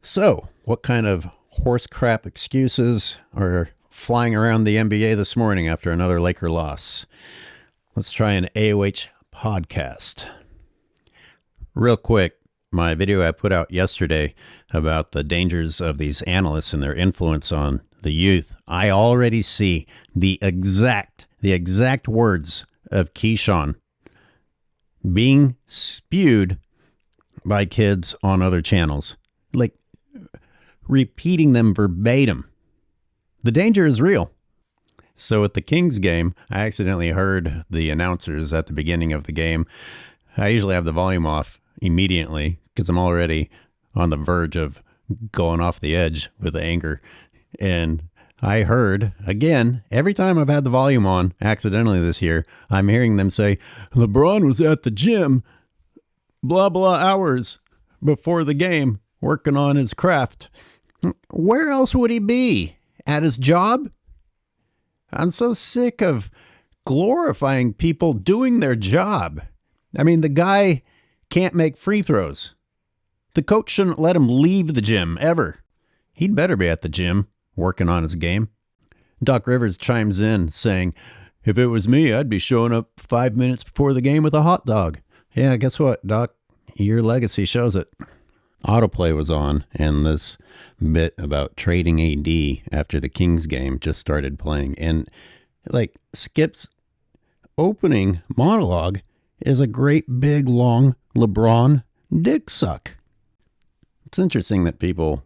So, what kind of horse crap excuses are flying around the NBA this morning after another Laker loss? Let's try an AOH podcast. Real quick, my video I put out yesterday about the dangers of these analysts and their influence on the youth. I already see the exact words of Keyshawn being spewed by kids on other channels, like repeating them verbatim. The danger is real. So at the Kings game, I accidentally heard the announcers at the beginning of the game. I usually have the volume off immediately because I'm already on the verge of going off the edge with anger. And I heard, again, every time I've had the volume on accidentally this year, I'm hearing them say, LeBron was at the gym, blah, blah hours before the game, working on his craft. Where else would he be? At his job? I'm so sick of glorifying people doing their job. I mean, the guy can't make free throws. The coach shouldn't let him leave the gym, ever. He'd better be at the gym, working on his game. Doc Rivers chimes in, saying, if it was me, I'd be showing up 5 minutes before the game with a hot dog. Yeah, guess what, Doc? Your legacy shows it. Autoplay was on, and this bit about trading AD after the Kings game just started playing. And like Skip's opening monologue is a great big long LeBron dick suck. It's interesting that people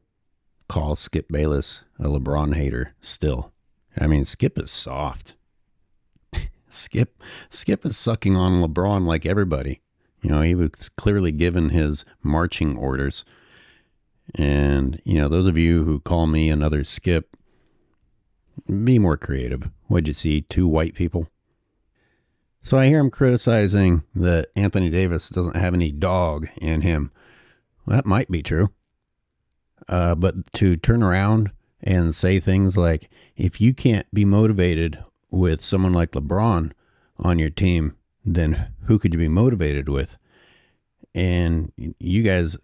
call Skip Bayless a LeBron hater still. I mean, Skip is soft. Skip is sucking on LeBron like everybody. You know, he was clearly given his marching orders. And, you know, those of you who call me another Skip, be more creative. What'd you see? 2 white people? So I hear him criticizing that Anthony Davis doesn't have any dog in him. Well, that might be true. But to turn around and say things like, if you can't be motivated with someone like LeBron on your team, then who could you be motivated with? And you guys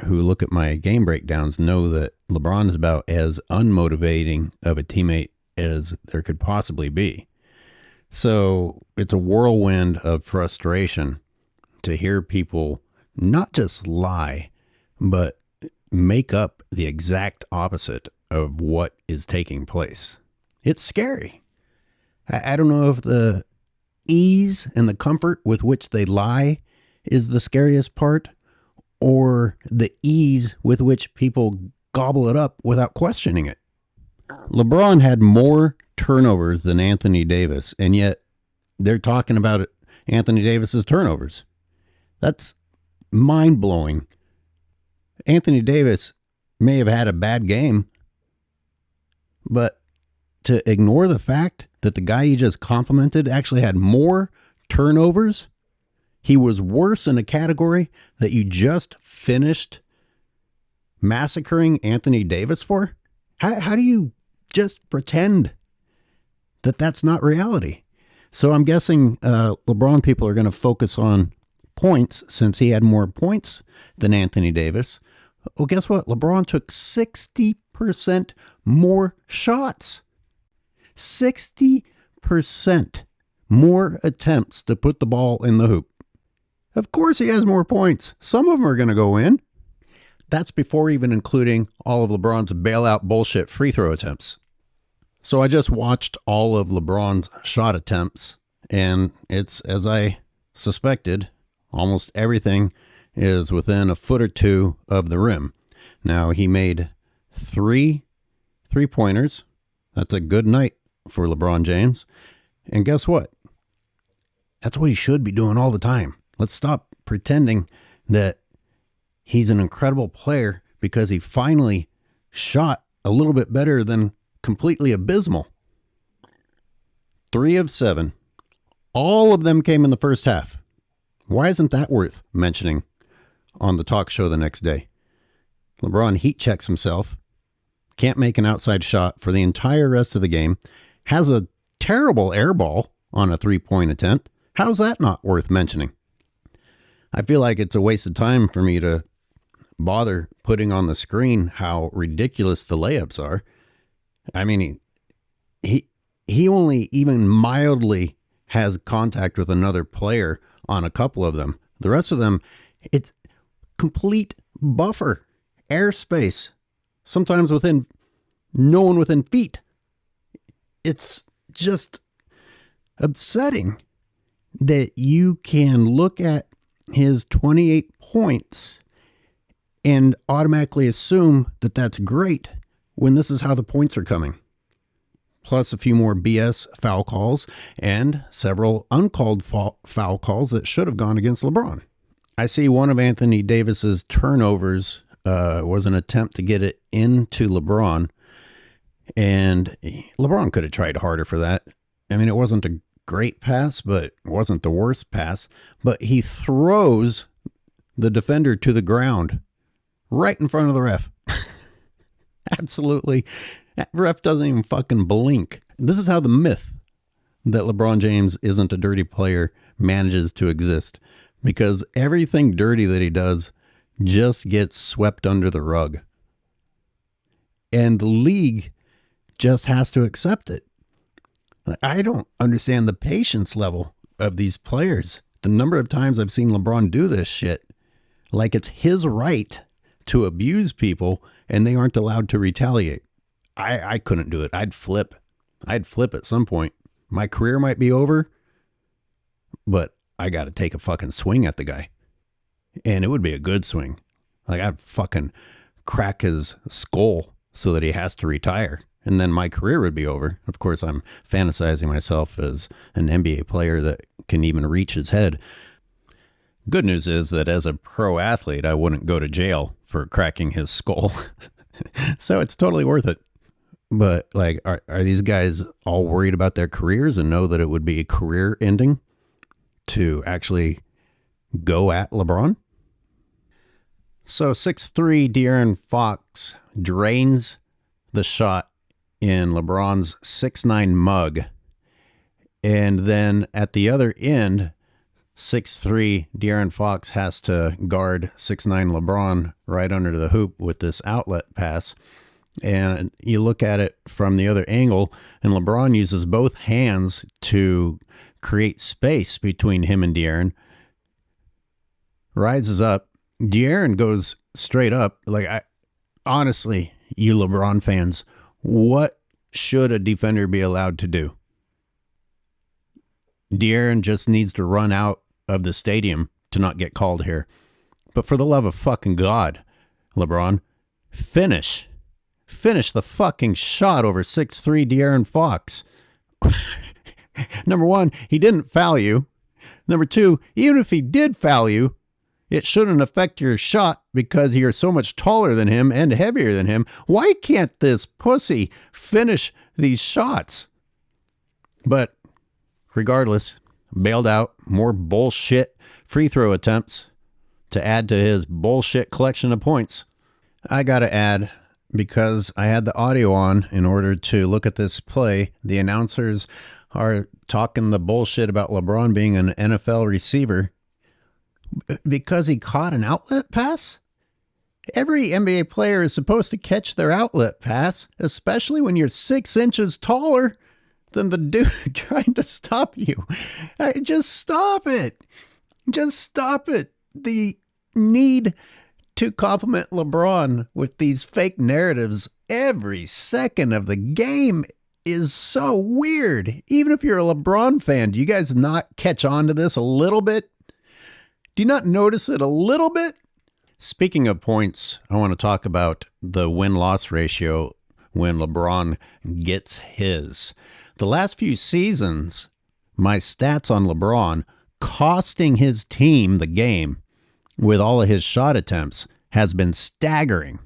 who look at my game breakdowns know that LeBron is about as unmotivating of a teammate as there could possibly be. So it's a whirlwind of frustration to hear people not just lie, but make up the exact opposite of what is taking place. It's scary. I don't know if the ease and the comfort with which they lie is the scariest part, or the ease with which people gobble it up without questioning it. LeBron had more turnovers than Anthony Davis, and yet they're talking about Anthony Davis's turnovers. That's mind-blowing. Anthony Davis may have had a bad game, but to ignore the fact that the guy you just complimented actually had more turnovers, he was worse in a category that you just finished massacring Anthony Davis for? How do you just pretend that that's not reality? So I'm guessing LeBron people are going to focus on points since he had more points than Anthony Davis. Well, guess what? LeBron took 60% more shots. 60% more attempts to put the ball in the hoop. Of course he has more points. Some of them are going to go in. That's before even including all of LeBron's bailout bullshit free throw attempts. So I just watched all of LeBron's shot attempts, and it's, as I suspected, almost everything is within a foot or two of the rim. Now, he made 3 3-pointers. That's a good night for LeBron James. And guess what? That's what he should be doing all the time. Let's stop pretending that he's an incredible player because he finally shot a little bit better than completely abysmal. 3 of 7. All of them came in the first half. Why isn't that worth mentioning on the talk show the next day? LeBron heat checks himself, can't make an outside shot for the entire rest of the game, has a terrible air ball on a 3-point attempt. How's that not worth mentioning? I feel like it's a waste of time for me to bother putting on the screen how ridiculous the layups are. I mean, he only even mildly has contact with another player on a couple of them. The rest of them, it's complete buffer, airspace, sometimes within no one within feet. It's just upsetting that you can look at his 28 points and automatically assume that that's great when this is how the points are coming. Plus a few more BS foul calls and several uncalled foul calls that should have gone against LeBron. I see one of Anthony Davis's turnovers was an attempt to get it into LeBron, and LeBron could have tried harder for that. I mean, it wasn't a great pass, but it wasn't the worst pass. But he throws the defender to the ground right in front of the ref. Absolutely. That ref doesn't even fucking blink. This is how the myth that LeBron James isn't a dirty player manages to exist, because everything dirty that he does just gets swept under the rug. And the league just has to accept it. I don't understand the patience level of these players. The number of times I've seen LeBron do this shit, like it's his right to abuse people and they aren't allowed to retaliate. I couldn't do it. I'd flip. I'd flip at some point. My career might be over, but I got to take a fucking swing at the guy. And it would be a good swing. Like, I'd fucking crack his skull so that he has to retire. And then my career would be over. Of course, I'm fantasizing myself as an NBA player that can even reach his head. Good news is that as a pro athlete, I wouldn't go to jail for cracking his skull. So it's totally worth it. But like, are these guys all worried about their careers and know that it would be a career ending to actually go at LeBron? So 6'3" De'Aaron Fox drains the shot in LeBron's 6'9" mug. And then at the other end, 6'3" De'Aaron Fox has to guard 6'9" LeBron right under the hoop with this outlet pass. And you look at it from the other angle, and LeBron uses both hands to create space between him and De'Aaron. Rises up. De'Aaron goes straight up. Like, honestly, you LeBron fans, what should a defender be allowed to do? De'Aaron just needs to run out of the stadium to not get called here. But for the love of fucking God, LeBron, finish the fucking shot over 6'3" De'Aaron Fox. Number one, he didn't foul you. Number two, even if he did foul you, it shouldn't affect your shot because you're so much taller than him and heavier than him. Why can't this pussy finish these shots? But regardless, bailed out, more bullshit free throw attempts to add to his bullshit collection of points. I gotta add, because I had the audio on in order to look at this play, the announcers are talking the bullshit about LeBron being an NFL receiver because he caught an outlet pass. Every NBA player is supposed to catch their outlet pass, especially when you're 6 inches taller than the dude trying to stop you. Just stop it. Just stop it. The need to compliment LeBron with these fake narratives every second of the game is so weird. Even if you're a LeBron fan, do you guys not catch on to this a little bit? Do you not notice it a little bit? Speaking of points, I want to talk about the win-loss ratio when LeBron gets his. The last few seasons, my stats on LeBron costing his team the game with all of his shot attempts has been staggering.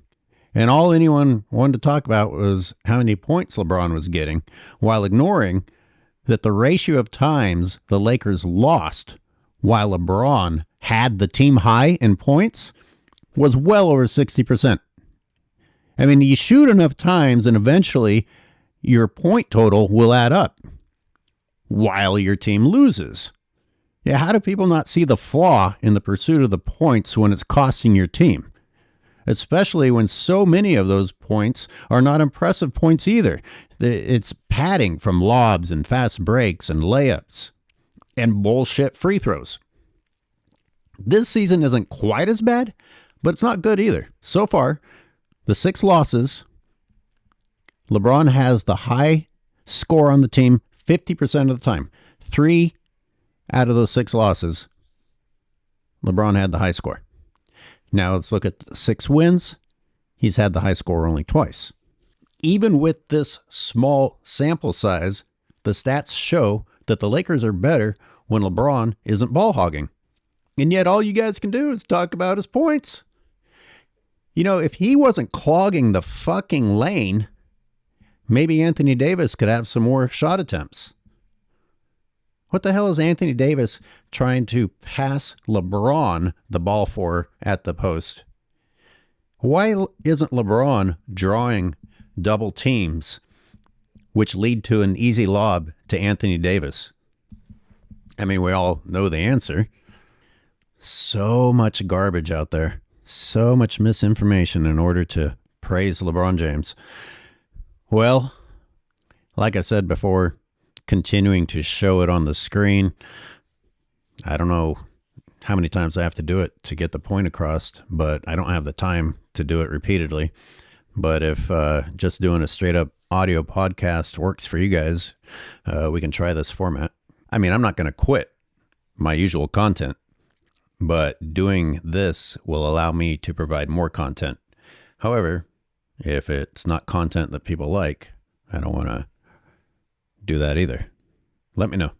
And all anyone wanted to talk about was how many points LeBron was getting, while ignoring that the ratio of times the Lakers lost while LeBron had the team high in points was well over 60%. I mean, you shoot enough times and eventually your point total will add up while your team loses. Yeah, how do people not see the flaw in the pursuit of the points when it's costing your team? especially when so many of those points are not impressive points either. It's padding from lobs and fast breaks and layups and bullshit free throws. This season isn't quite as bad, but it's not good either. So far, the 6 losses, LeBron has the high score on the team 50% of the time. 3 out of those 6 losses, LeBron had the high score. Now let's look at the 6 wins. He's had the high score only twice. Even with this small sample size, the stats show that the Lakers are better when LeBron isn't ball hogging. And yet all you guys can do is talk about his points. You know, if he wasn't clogging the fucking lane, maybe Anthony Davis could have some more shot attempts. What the hell is Anthony Davis trying to pass LeBron the ball for at the post? Why isn't LeBron drawing double teams, which lead to an easy lob to Anthony Davis? I mean, we all know the answer. So much garbage out there. So much misinformation in order to praise LeBron James. Well, like I said before, continuing to show it on the screen. I don't know how many times I have to do it to get the point across, but I don't have the time to do it repeatedly. But if just doing a straight up audio podcast works for you guys, we can try this format. I mean, I'm not going to quit my usual content, but doing this will allow me to provide more content. However, if it's not content that people like, I don't want to do that either. Let me know.